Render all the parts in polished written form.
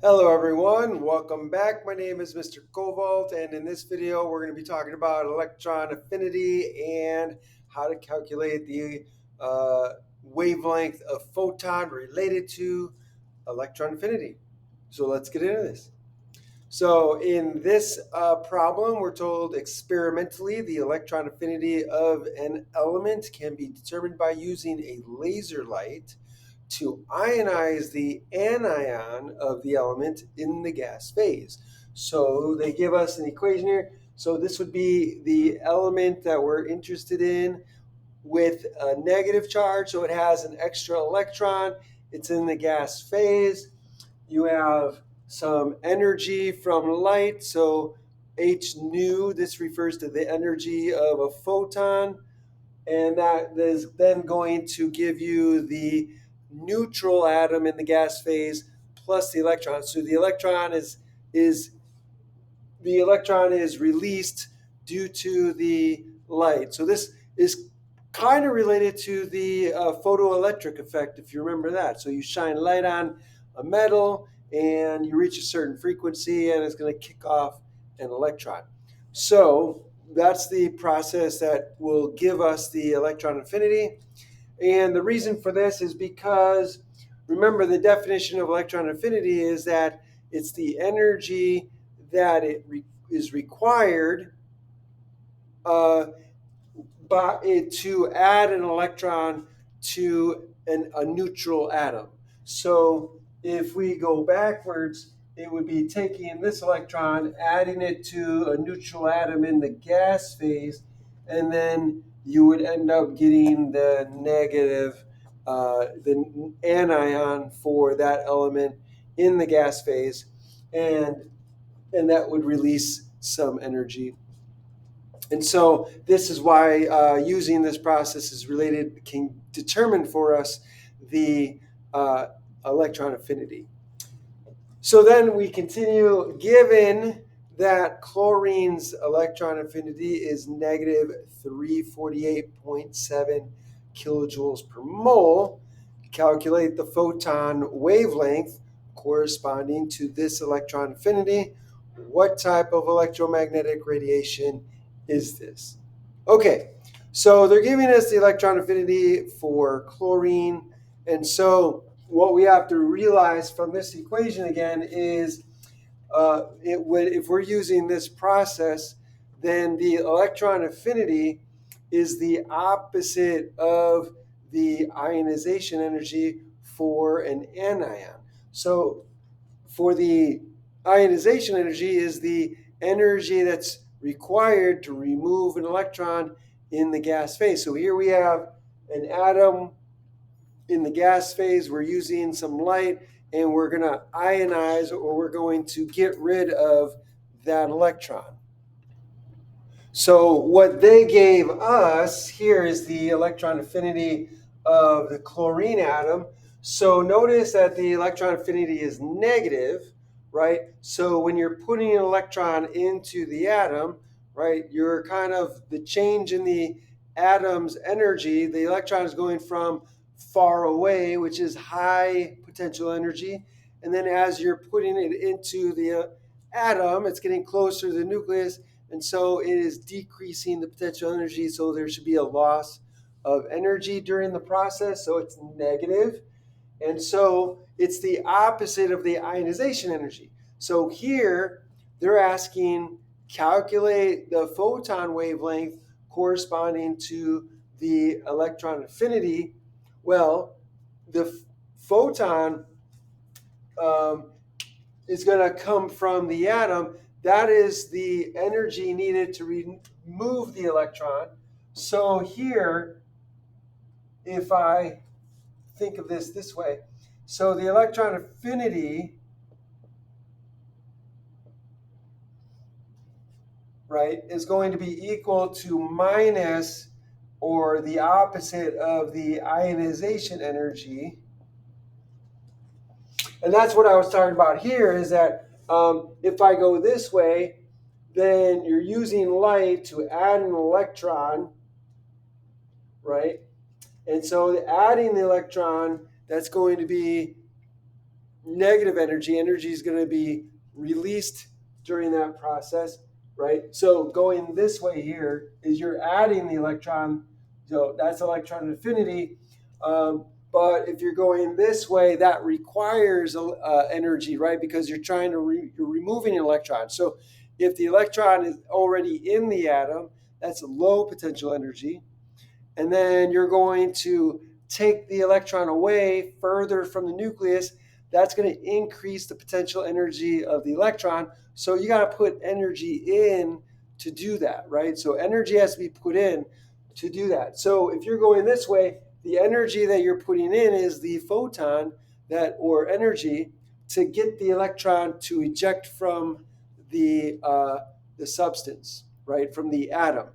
Hello everyone, welcome back. My name is Mr. Cobalt, and in this video we're going to be talking about electron affinity and how to calculate the wavelength of photon related to electron affinity. So let's get into this. So in this problem, we're told experimentally the electron affinity of an element can be determined by using a laser light to ionize the anion of the element in the gas phase. So they give us an equation here. So this would be the element that we're interested in with a negative charge. So it has an extra electron. It's in the gas phase. You have some energy from light. So H nu, this refers to the energy of a photon. And that is then going to give you the neutral atom in the gas phase plus the electron. So is the electron is released due to the light. So this is kind of related to the photoelectric effect, if you remember that. So you shine light on a metal and you reach a certain frequency and it's going to kick off an electron. So that's the process that will give us the electron affinity. And the reason for this is because, remember, the definition of electron affinity is that it's the energy that is required uh, to add an electron to a neutral atom. So if we go backwards, it would be taking this electron, adding it to a neutral atom in the gas phase, and then you would end up getting the anion for that element in the gas phase, and that would release some energy. And so this is why using this process is related, can determine for us the uh, electron affinity. So then we continue, given that chlorine's electron affinity is negative 348.7 kilojoules per mole, calculate the photon wavelength corresponding to this electron affinity. What type of electromagnetic radiation is this? Okay, so they're giving us the electron affinity for chlorine. And so what we have to realize from this equation again is if we're using this process, then the electron affinity is the opposite of the ionization energy for an anion. So for the ionization energy is the energy that's required to remove an electron in the gas phase. So here we have an atom in the gas phase. We're using some light and we're going to ionize, or we're going to get rid of that electron. So what they gave us here is the electron affinity of the chlorine atom. So notice that the electron affinity is negative, right? So when you're putting an electron into the atom, right, you're kind of the change in the atom's energy. The electron is going from far away, which is high potential energy. And then as you're putting it into the atom, it's getting closer to the nucleus, and so it is decreasing the potential energy. So there should be a loss of energy during the process. So it's negative. And so it's the opposite of the ionization energy. So here they're asking calculate the photon wavelength corresponding to the electron affinity. Well, the photon um, is going to come from the atom. That is the energy needed to remove the electron. So here, if I think of this way, so the electron affinity, right, is going to be equal to minus, or the opposite of the ionization energy. And that's what I was talking about here, is that if I go this way, then you're using light to add an electron, right? And so adding the electron, that's going to be, negative energy. Energy is going to be released during that process, right? So going this way here is you're adding the electron, so that's electron affinity. But if you're going this way, that requires energy, right? Because you're trying to you're removing an electron. So if the electron is already in the atom, that's a low potential energy. And then you're going to take the electron away further from the nucleus. That's going to increase the potential energy of the electron. So you got to put energy in to do that, right? So energy has to be put in to do that. So if you're going this way, the energy that you're putting in is the photon that, or energy, to get the electron to eject from the substance, right, from the atom,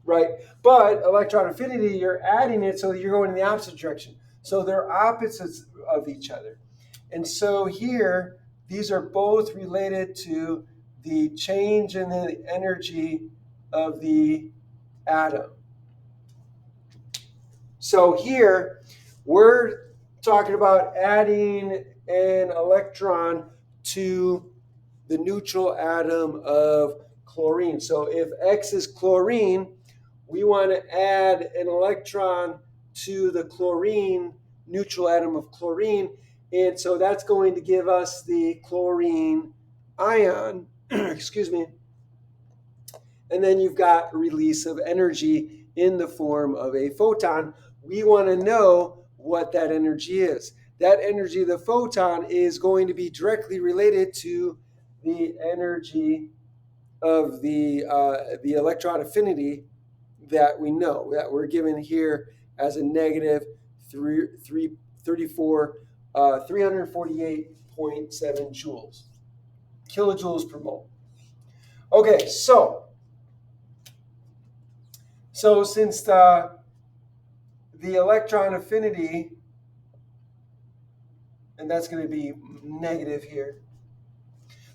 right? But electron affinity, you're adding it, so you're going in the opposite direction. So they're opposites of each other. And so here, these are both related to the change in the energy of the atom. So here, we're talking about adding an electron to the neutral atom of chlorine. So if X is chlorine, we want to add an electron to the chlorine, neutral atom of chlorine. And so that's going to give us the chlorine ion, excuse me. And then you've got a release of energy in the form of a photon. We want to know what that energy is. That energy, the photon, is going to be directly related to the energy of the electron affinity that we know, that we're given here as a negative 348.7 joules, kilojoules per mole. Okay, so since the electron affinity, and that's going to be negative here,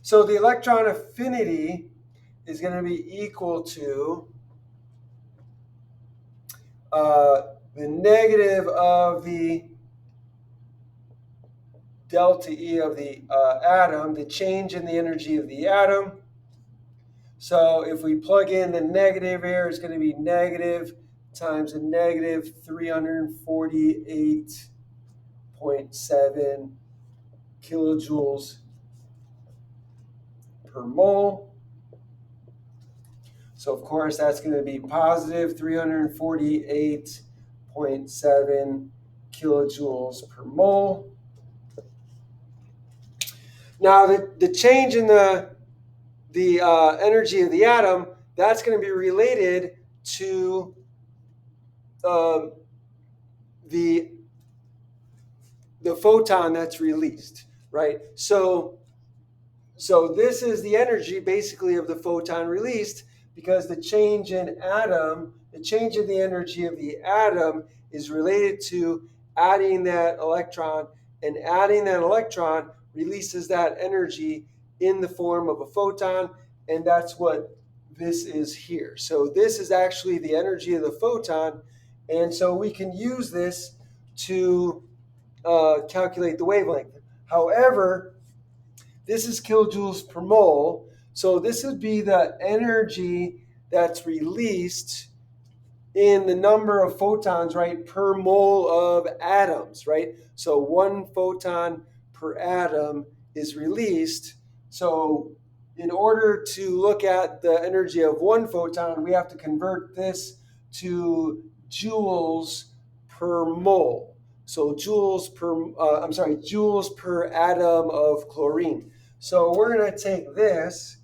so the electron affinity is going to be equal to the negative of the delta E of the atom, the change in the energy of the atom. So if we plug in the negative here, it's going to be negative times a negative 348.7 kilojoules per mole. So of course that's going to be positive 348.7 kilojoules per mole. Now the change in the energy of the atom, that's going to be related to the photon that's released, right? So this is the energy basically of the photon released, because the change in the energy of the atom is related to adding that electron, and adding that electron releases that energy in the form of a photon, and that's what this is here. So this is actually the energy of the photon, and so we can use this to calculate the wavelength. However, this is kilojoules per mole, so this would be the energy that's released in the number of photons, right, per mole of atoms, right? So one photon per atom is released. So in order to look at the energy of one photon, we have to convert this to joules per mole. So joules per atom of chlorine. So we're going to take this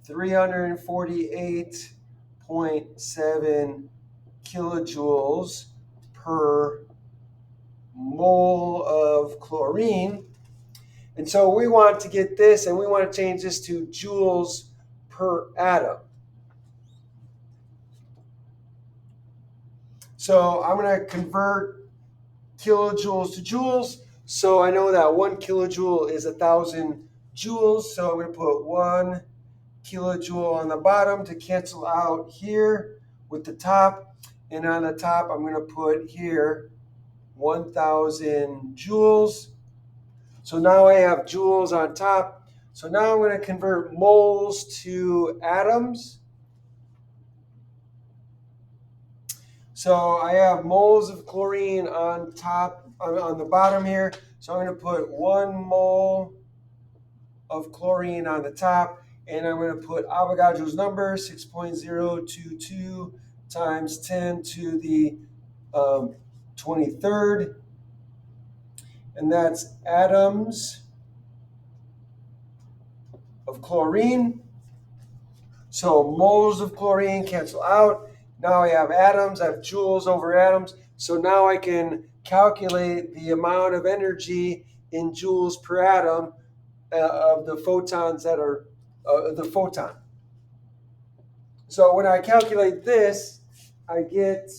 348.7 kilojoules per mole of chlorine. And so we want to get this, and we want to change this to joules per atom. So I'm going to convert kilojoules to joules. So I know that 1 kilojoule is 1,000 joules. So I'm going to put 1 kilojoule on the bottom to cancel out here with the top. And on the top, I'm going to put here 1,000 joules. So now I have joules on top. So now I'm going to convert moles to atoms. So I have moles of chlorine on top, on the bottom here. So I'm going to put 1 mole of chlorine on the top, and I'm going to put Avogadro's number, 6.022 times 10 to the 23rd, and that's atoms of chlorine. So moles of chlorine cancel out. Now I have atoms, I have joules over atoms. So now I can calculate the amount of energy in joules per atom of the photons that are the photon. So when I calculate this, I get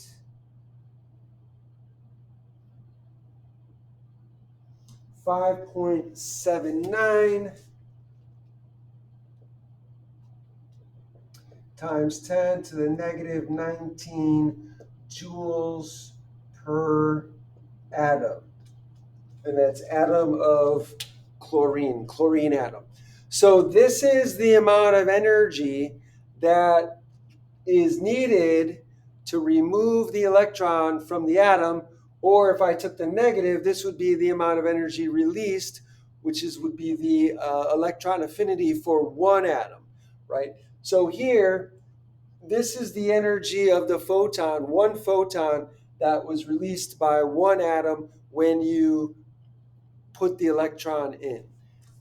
5.79 times 10 to the negative 19 joules per atom. And that's atom of chlorine, chlorine atom. So this is the amount of energy that is needed to remove the electron from the atom, or if I took the negative, this would be the amount of energy released, which would be the electron affinity for one atom, right? So here, this is the energy of the photon, one photon that was released by one atom when you put the electron in.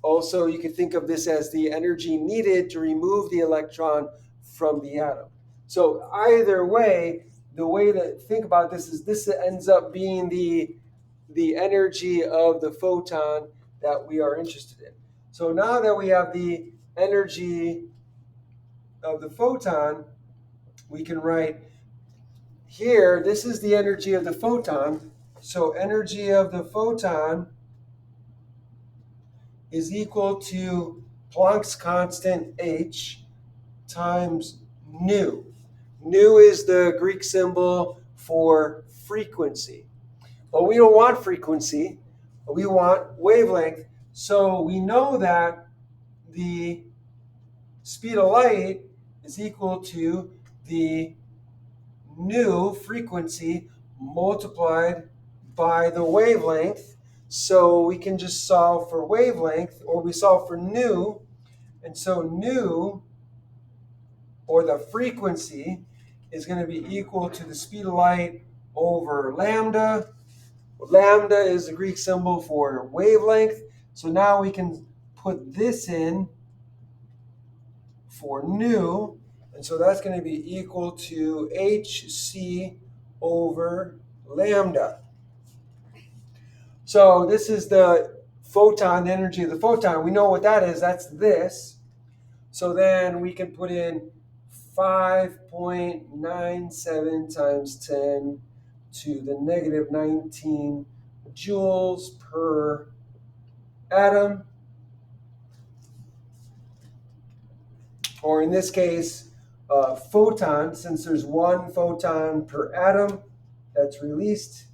Also, you can think of this as the energy needed to remove the electron from the atom. So either way, the way to think about this is this ends up being the energy of the photon that we are interested in. So now that we have the energy of the photon, we can write here, this is the energy of the photon. So energy of the photon is equal to Planck's constant h times nu. Nu is the Greek symbol for frequency. But we don't want frequency, we want wavelength. So we know that the speed of light is equal to the nu frequency multiplied by the wavelength. So we can just solve for wavelength, or we solve for nu. And so nu, or the frequency, is going to be equal to the speed of light over lambda. Lambda is the Greek symbol for wavelength. So now we can put this in for nu. And so that's going to be equal to hc over lambda. So this is the photon, the energy of the photon. We know what that is. That's this. So then we can put in 5.97 times 10 to the negative 19 joules per atom. Or in this case, photon, since there's one photon per atom that's released.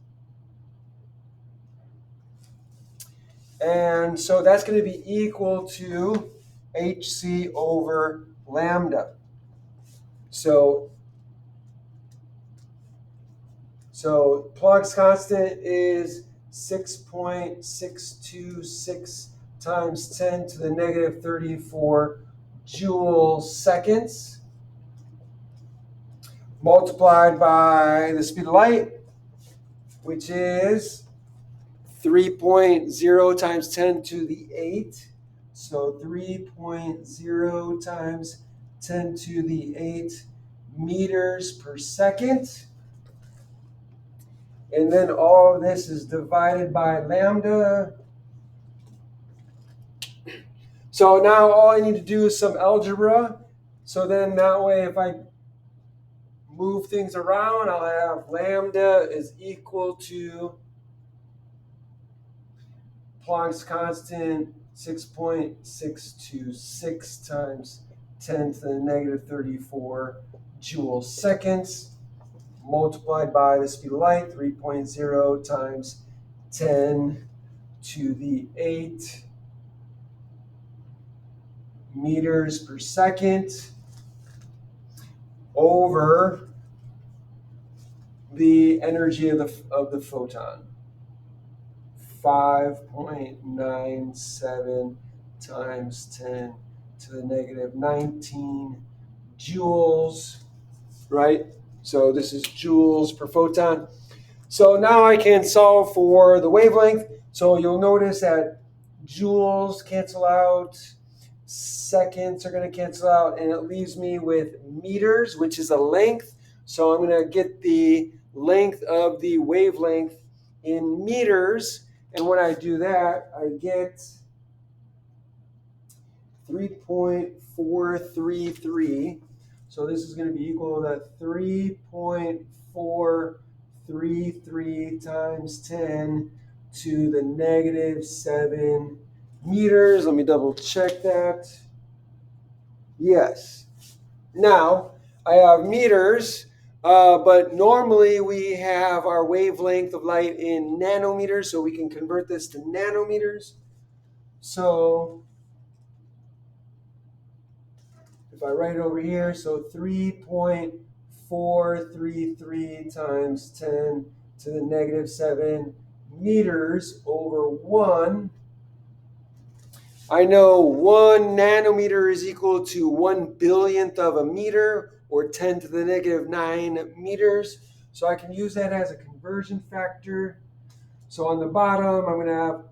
And so that's going to be equal to hc over lambda. So Planck's constant is 6.626 times 10 to the negative 34 joule seconds, multiplied by the speed of light, which is 3.0 times 10 to the 8. So 3.0 times 10 to the 8 meters per second. And then all of this is divided by lambda. So now all I need to do is some algebra. So then that way, if I move things around, I'll have lambda is equal to Planck's constant 6.626 times 10 to the negative 34 joule seconds, multiplied by the speed of light, 3.0 times 10 to the 8 meters per second over the energy of the photon. 5.97 times 10 to the negative 19 joules, right? So this is joules per photon. So now I can solve for the wavelength. So you'll notice that joules cancel out, seconds are going to cancel out, and it leaves me with meters, which is a length. So I'm going to get the length of the wavelength in meters. And when I do that, I get 3.433. So this is going to be equal to 3.433 times 10 to the negative 7 meters. Let me double check that. Yes. Now, I have meters, but normally we have our wavelength of light in nanometers, so we can convert this to nanometers. So if I write it over here, so 3.433 times 10 to the negative 7 meters over 1. I know 1 nanometer is equal to 1 billionth of a meter, or 10 to the negative 9 meters. So I can use that as a conversion factor. So on the bottom, I'm going to have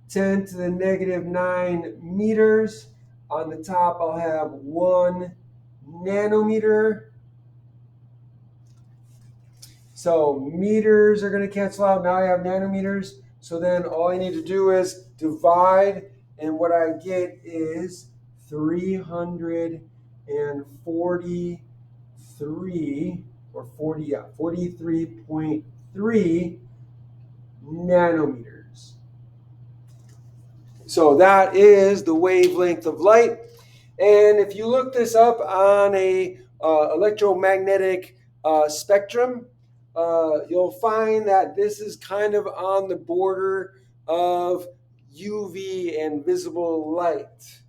10 to the negative 9 meters. On the top, I'll have 1 nanometer. So meters are going to cancel out. Now I have nanometers. So then all I need to do is divide, and what I get is 343 or 43.3 nanometers. So that is the wavelength of light. And if you look this up on a electromagnetic spectrum, you'll find that this is kind of on the border of UV and visible light.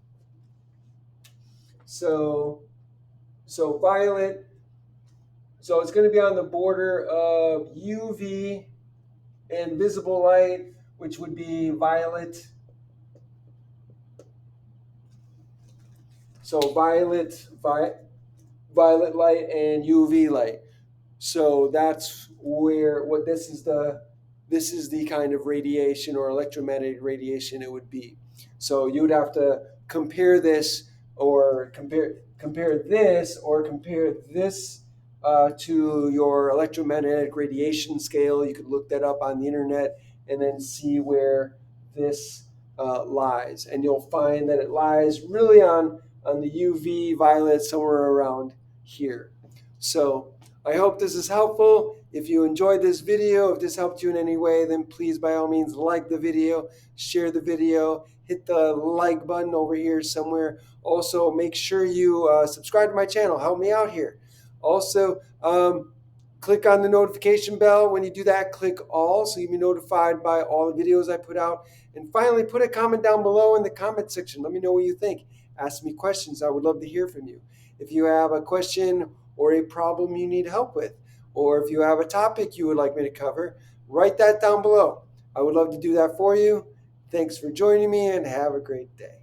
So violet, so it's going to be on the border of UV and visible light, which would be violet. So violet light and UV light. So that's where this is the kind of radiation or electromagnetic radiation it would be. So you would have to compare this or compare this to your electromagnetic radiation scale. You could look that up on the internet and then see where this lies, and you'll find that it lies really on the UV violet, somewhere around here. So I hope this is helpful. If you enjoyed this video, if this helped you in any way, then please by all means like the video, share the video, hit the like button over here somewhere. Also, make sure you subscribe to my channel. Help me out here. Also, click on the notification bell. When you do that, click all so you'll be notified by all the videos I put out. And finally, put a comment down below in the comment section. Let me know what you think. Ask me questions. I would love to hear from you. If you have a question or a problem you need help with, or if you have a topic you would like me to cover, write that down below. I would love to do that for you. Thanks for joining me, and have a great day.